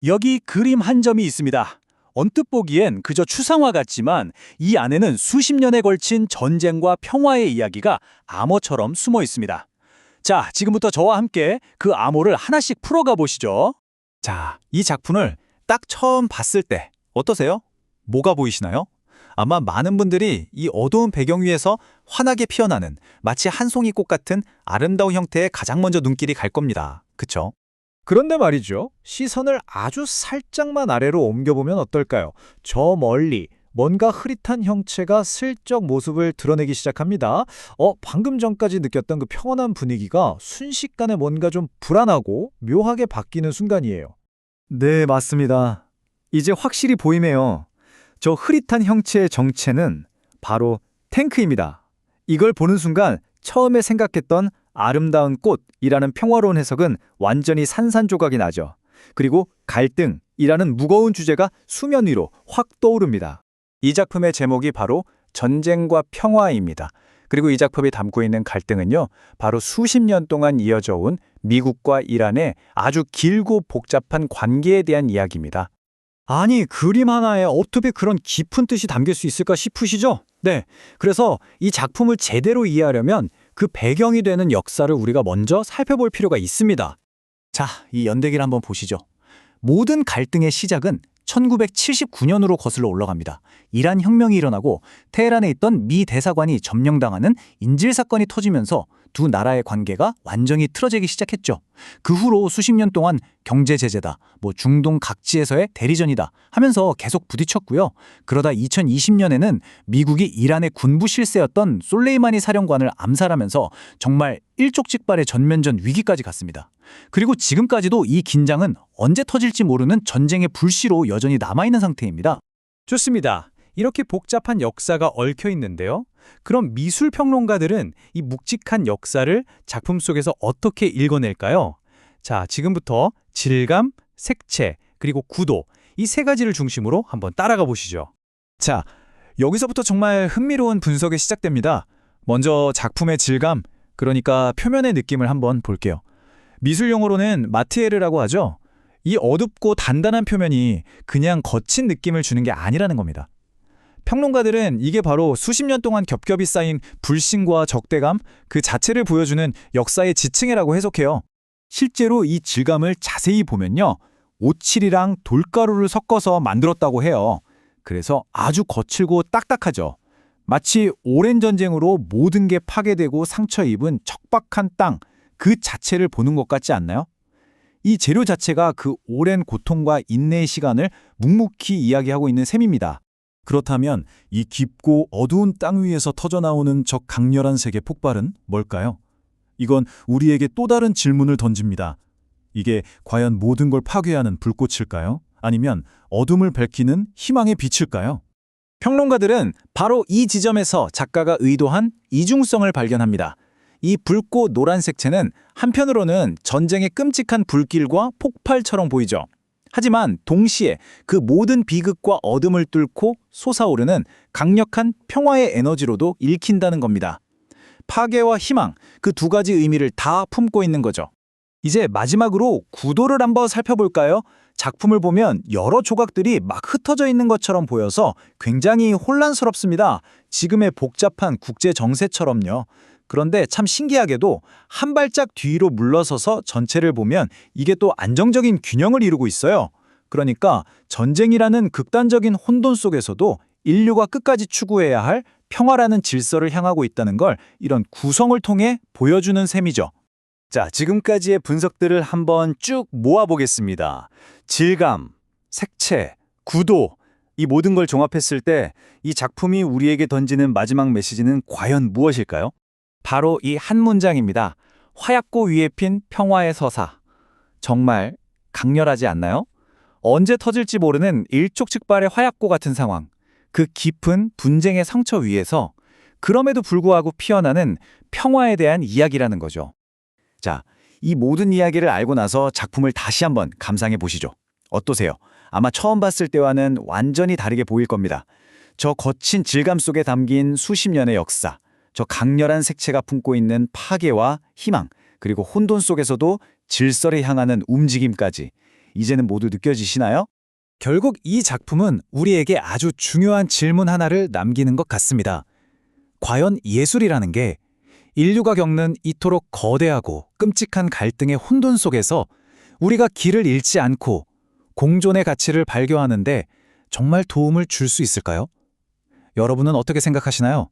여기 그림 한 점이 있습니다. 언뜻 보기엔 그저 추상화 같지만 이 안에는 수십 년에 걸친 전쟁과 평화의 이야기가 암호처럼 숨어 있습니다. 자, 지금부터 저와 함께 그 암호를 하나씩 풀어가 보시죠. 자, 이 작품을 딱 처음 봤을 때 어떠세요? 뭐가 보이시나요? 아마 많은 분들이 이 어두운 배경 위에서 환하게 피어나는 마치 한 송이 꽃 같은 아름다운 형태에 가장 먼저 눈길이 갈 겁니다. 그쵸? 그런데 말이죠. 시선을 아주 살짝만 아래로 옮겨보면 어떨까요? 저 멀리 뭔가 흐릿한 형체가 슬쩍 모습을 드러내기 시작합니다. 방금 전까지 느꼈던 그 평온한 분위기가 순식간에 뭔가 좀 불안하고 묘하게 바뀌는 순간이에요. 네, 맞습니다. 이제 확실히 보이네요. 저 흐릿한 형체의 정체는 바로 탱크입니다. 이걸 보는 순간 처음에 생각했던 아름다운 꽃이라는 평화로운 해석은 완전히 산산조각이 나죠. 그리고 갈등이라는 무거운 주제가 수면 위로 확 떠오릅니다. 이 작품의 제목이 바로 전쟁과 평화입니다. 그리고 이 작품이 담고 있는 갈등은요, 바로 수십 년 동안 이어져 온 미국과 이란의 아주 길고 복잡한 관계에 대한 이야기입니다. 아니, 그림 하나에 어떻게 그런 깊은 뜻이 담길 수 있을까 싶으시죠? 네, 그래서 이 작품을 제대로 이해하려면 그 배경이 되는 역사를 우리가 먼저 살펴볼 필요가 있습니다. 자, 이 연대기를 한번 보시죠. 모든 갈등의 시작은 1979년으로 거슬러 올라갑니다. 이란 혁명이 일어나고 테헤란에 있던 미 대사관이 점령당하는 인질 사건이 터지면서 두 나라의 관계가 완전히 틀어지기 시작했죠. 그 후로 수십 년 동안 경제 제재다, 중동 각지에서의 대리전이다 하면서 계속 부딪혔고요. 그러다 2020년에는 미국이 이란의 군부 실세였던 솔레이마니 사령관을 암살하면서 정말 일촉즉발의 전면전 위기까지 갔습니다. 그리고 지금까지도 이 긴장은 언제 터질지 모르는 전쟁의 불씨로 여전히 남아있는 상태입니다. 좋습니다. 이렇게 복잡한 역사가 얽혀 있는데요. 그럼 미술 평론가들은 이 묵직한 역사를 작품 속에서 어떻게 읽어낼까요? 자, 지금부터 질감, 색채, 그리고 구도, 이 세 가지를 중심으로 한번 따라가 보시죠. 자, 여기서부터 정말 흥미로운 분석이 시작됩니다. 먼저 작품의 질감, 그러니까 표면의 느낌을 한번 볼게요. 미술 용어로는 마티에르라고 하죠. 이 어둡고 단단한 표면이 그냥 거친 느낌을 주는 게 아니라는 겁니다. 평론가들은 이게 바로 수십 년 동안 겹겹이 쌓인 불신과 적대감 그 자체를 보여주는 역사의 지층이라고 해석해요. 실제로 이 질감을 자세히 보면요, 오칠이랑 돌가루를 섞어서 만들었다고 해요. 그래서 아주 거칠고 딱딱하죠. 마치 오랜 전쟁으로 모든 게 파괴되고 상처 입은 척박한 땅 그 자체를 보는 것 같지 않나요? 이 재료 자체가 그 오랜 고통과 인내의 시간을 묵묵히 이야기하고 있는 셈입니다. 그렇다면 이 깊고 어두운 땅 위에서 터져나오는 저 강렬한 색의 폭발은 뭘까요? 이건 우리에게 또 다른 질문을 던집니다. 이게 과연 모든 걸 파괴하는 불꽃일까요? 아니면 어둠을 밝히는 희망의 빛일까요? 평론가들은 바로 이 지점에서 작가가 의도한 이중성을 발견합니다. 이 붉고 노란 색채는 한편으로는 전쟁의 끔찍한 불길과 폭발처럼 보이죠. 하지만 동시에 그 모든 비극과 어둠을 뚫고 솟아오르는 강력한 평화의 에너지로도 읽힌다는 겁니다. 파괴와 희망, 그 두 가지 의미를 다 품고 있는 거죠. 이제 마지막으로 구도를 한번 살펴볼까요? 작품을 보면 여러 조각들이 막 흩어져 있는 것처럼 보여서 굉장히 혼란스럽습니다. 지금의 복잡한 국제 정세처럼요. 그런데 참 신기하게도 한 발짝 뒤로 물러서서 전체를 보면 이게 또 안정적인 균형을 이루고 있어요. 그러니까 전쟁이라는 극단적인 혼돈 속에서도 인류가 끝까지 추구해야 할 평화라는 질서를 향하고 있다는 걸 이런 구성을 통해 보여주는 셈이죠. 자, 지금까지의 분석들을 한번 쭉 모아보겠습니다. 질감, 색채, 구도, 이 모든 걸 종합했을 때 이 작품이 우리에게 던지는 마지막 메시지는 과연 무엇일까요? 바로 이 한 문장입니다. 화약고 위에 핀 평화의 서사. 정말 강렬하지 않나요? 언제 터질지 모르는 일촉즉발의 화약고 같은 상황. 그 깊은 분쟁의 상처 위에서 그럼에도 불구하고 피어나는 평화에 대한 이야기라는 거죠. 자, 이 모든 이야기를 알고 나서 작품을 다시 한번 감상해 보시죠. 어떠세요? 아마 처음 봤을 때와는 완전히 다르게 보일 겁니다. 저 거친 질감 속에 담긴 수십 년의 역사, 저 강렬한 색채가 품고 있는 파괴와 희망, 그리고 혼돈 속에서도 질서를 향하는 움직임까지 이제는 모두 느껴지시나요? 결국 이 작품은 우리에게 아주 중요한 질문 하나를 남기는 것 같습니다. 과연 예술이라는 게 인류가 겪는 이토록 거대하고 끔찍한 갈등의 혼돈 속에서 우리가 길을 잃지 않고 공존의 가치를 발견하는데 정말 도움을 줄 수 있을까요? 여러분은 어떻게 생각하시나요?